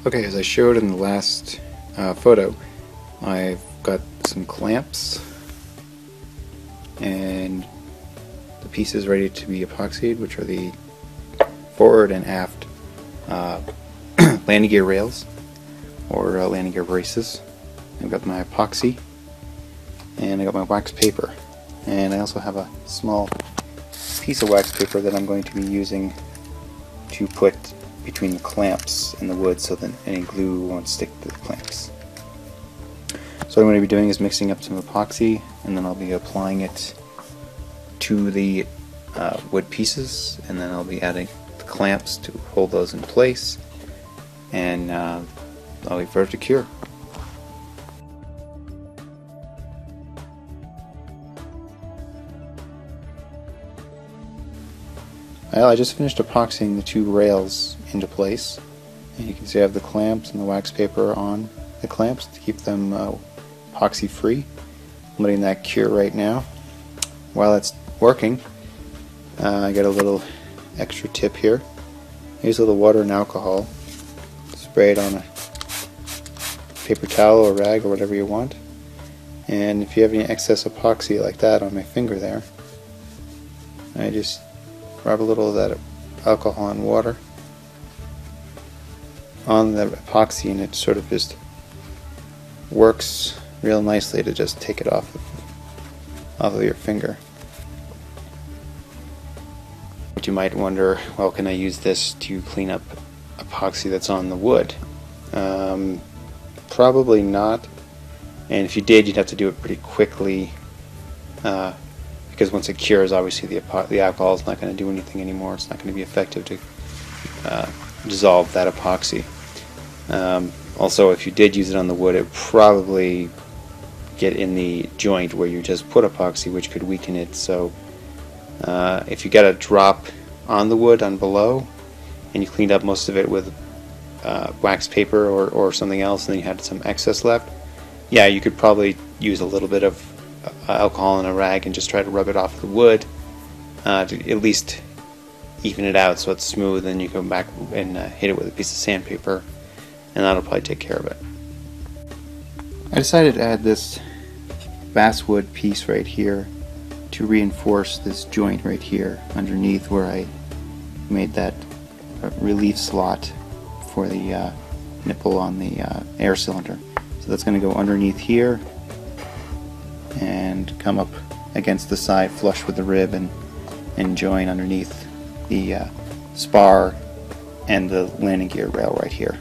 Okay, as I showed in the last photo, I've got some clamps and the pieces ready to be epoxied, which are the forward and aft landing gear rails or landing gear braces. I've got my epoxy and I got my wax paper, and I also have a small piece of wax paper that I'm going to be using to put between the clamps and the wood so that any glue won't stick to the clamps. So what I'm going to be doing is mixing up some epoxy, and then I'll be applying it to the wood pieces, and then I'll be adding the clamps to hold those in place, and I'll wait for it to cure. Well, I just finished epoxying the two rails into place, and you can see I have the clamps and the wax paper on the clamps to keep them epoxy free. I'm letting that cure right now. While it's working, I got a little extra tip here. Use a little water and alcohol, spray it on a paper towel or rag or whatever you want, and if you have any excess epoxy like that on my finger there, I just rub a little of that alcohol and water on the epoxy, and it sort of just works real nicely to just take it off of your finger. But you might wonder, well, can I use this to clean up epoxy that's on the wood? Probably not, and if you did, you'd have to do it pretty quickly, because once it cures, obviously the alcohol is not going to do anything anymore. It's not going to be effective to dissolve that epoxy. Also, if you did use it on the wood, it would probably get in the joint where you just put epoxy, which could weaken it. So if you got a drop on the wood on below, and you cleaned up most of it with wax paper or something else, and then you had some excess left, yeah, you could probably use a little bit of alcohol in a rag and just try to rub it off the wood to at least even it out so it's smooth, and you come back and hit it with a piece of sandpaper, and that'll probably take care of it. I decided to add this basswood piece right here to reinforce this joint right here underneath where I made that relief slot for the nipple on the air cylinder. So that's going to go underneath here and come up against the side flush with the rib and join underneath the spar and the landing gear rail right here.